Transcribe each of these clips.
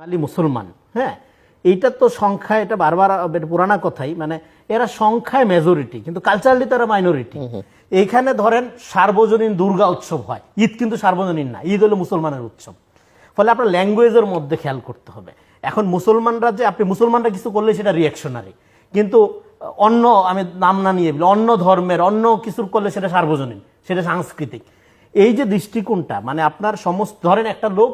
বাঙালি মুসলমান, হ্যাঁ, এইটা তো সংখ্যা, এটা বারবার পুরানা কথাই, মানে এরা সংখ্যায় মেজরিটি কিন্তু কালচারালি তারা মাইনরিটি। এইখানে ধরেন সার্বজনীন দুর্গা উৎসব হয়, ঈদ কিন্তু সার্বজনীন না, ঈদ হলো মুসলমানের উৎসব। ফলে আপনার ল্যাঙ্গুয়েজের মধ্যে খেয়াল করতে হবে। এখন মুসলমানরা যে আপনি মুসলমানরা কিছু করলে সেটা রিয়াকশনারি, কিন্তু অন্য, আমি নাম না নিয়ে অন্য ধর্মের অন্য কিছুর করলে সেটা সার্বজনীন, সেটা সাংস্কৃতিক। এই যে দৃষ্টিকোণটা, মানে আপনার সমস্ত ধরেন একটা লোক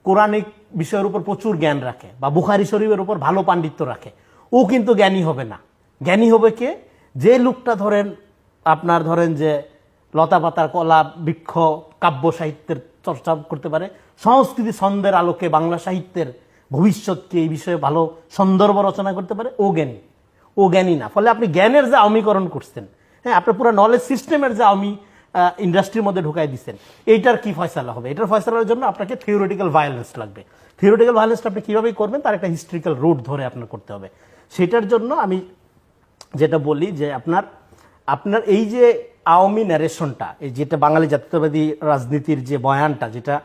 কোরআনিক বিষয়ের উপর প্রচুর জ্ঞান রাখে বা বুখারী শরীফের উপর ভালো পাণ্ডিত্য রাখে, ও কিন্তু জ্ঞানী হবে না। জ্ঞানী হবে কে? যে লোকটা ধরেন আপনার ধরেন যে লতা পাতার কলা বৃক্ষ কাব্য সাহিত্যের চর্চা করতে পারে, সংস্কৃতি ছন্দের আলোকে বাংলা সাহিত্যের ভবিষ্যৎকে এই বিষয়ে ভালো সন্দর্ভ রচনা করতে পারে, ও জ্ঞানী। ও জ্ঞানী না। ফলে আপনি জ্ঞানের যে আওয়ামীকরণ করছেন, হ্যাঁ, আপনার পুরো নলেজ সিস্টেমের যে আওয়ামী ইন্ডাস্ট্রির মধ্যে ঢুকাই দিচ্ছেন, এইটার কি ফয়সালা হবে? এটার ফয়সালার জন্য আপনাকে থিওরিটিক্যাল ভায়োলেন্স লাগবে। থিওরিটিক্যাল ভায়োলেন্সটা আপনি কীভাবে করবেন, তার একটা হিস্ট্রিক্যাল রুট ধরে আপনার করতে হবে। সেটার জন্য আমি যেটা বলি যে আপনার এই যে আওয়ামী ন্যারেশনটা, এই যেটা বাঙালি জাতীয়তাবাদী রাজনীতির যে বয়ানটা, যেটা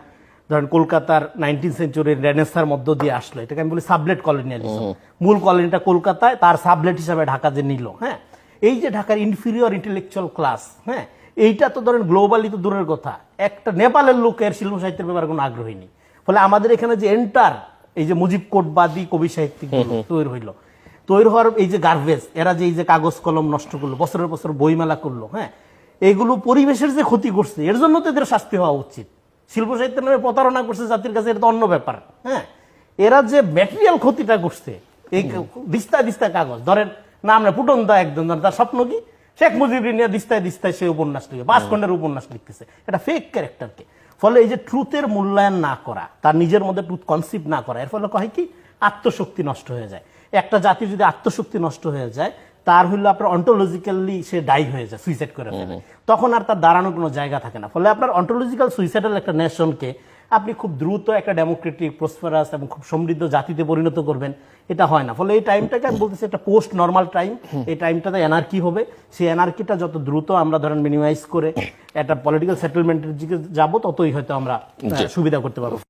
ধরেন কলকাতার 19th সেঞ্চুরির রেনেসার মধ্য দিয়ে আসলো, এটাকে আমি বলি সাবলেট কলোনিয়ালিজম। মূল কলোনিটা কলকাতায়, তার সাবলেট হিসাবে ঢাকা যে নিল, হ্যাঁ, এই যে ঢাকার ইনফিরিয়র ইন্টেলেকচুয়াল ক্লাস, হ্যাঁ, এইটা তো ধরেন গ্লোবালি তো দূরের কথা, একটা নেপালের লোকের শিল্প সাহিত্যের ব্যাপারে কোনো আগ্রহী নেই। ফলে আমাদের এখানে যে এন্টার এই যে মুজিব কোটবাদী কবি সাহিত্যিক তৈরি হইল, তৈরি হওয়ার এই যে গার্বেজ, এরা যে এই যে কাগজ কলম নষ্ট করলো, বছরের বছর বইমেলা করলো, হ্যাঁ, এগুলো পরিবেশের যে ক্ষতি করছে, এর জন্য তো এদের শাস্তি হওয়া উচিত। শিল্প সাহিত্যের নামে প্রতারণা করছে জাতির কাছে, এটা তো অন্য ব্যাপার। হ্যাঁ, এরা যে ম্যাটেরিয়াল ক্ষতিটা করছে, এই দিস্তায় দিস্তায় কাগজ ধরেন নাম না পুটন দা, একজন তার স্বপ্ন কি শেখ মুজিবুর নিয়ে দিস্তায় দিস্তায় সে উপন্যাস লিখে 5 খণ্ডের উপন্যাস লিখতেছে, এটা ফেক ক্যারেক্টারকে। ফলে এই যে ট্রুথের মূল্যায়ন না করা, তার নিজের মধ্যে ট্রুথ কনসিপ্ট না করা, এর ফলে হয় কি আত্মশক্তি নষ্ট হয়ে যায়। একটা জাতির যদি আত্মশক্তি নষ্ট হয়ে যায়, তার হইলো আপনার অন্টোলজিক্যালি সে ডাই হয়ে যায়, সুইসাইড করে ফেলে, তখন আর তার দাঁড়ানোর কোনো জায়গা থাকে না। ফলে আপনার অন্টোলজিক্যাল সুইসাইডাল একটা নেশনকে আপনি খুব দ্রুত একটা ডেমোক্রেটিক প্রসপারাস এবং খুব সমৃদ্ধ জাতিতে পরিণত করবেন, এটা হয় না। ফলে এই টাইমটাকে আমি বলতেছি একটা পোস্ট নর্মাল টাইম। এই টাইমটাতে এনার্কি হবে, সেই এনার্কিটা যত দ্রুত আমরা ধরেন মিনিমাইজ করে একটা পলিটিক্যাল সেটেলমেন্টের দিকে যাবো, ততই হয়তো আমরা সুবিধা করতে পারবো।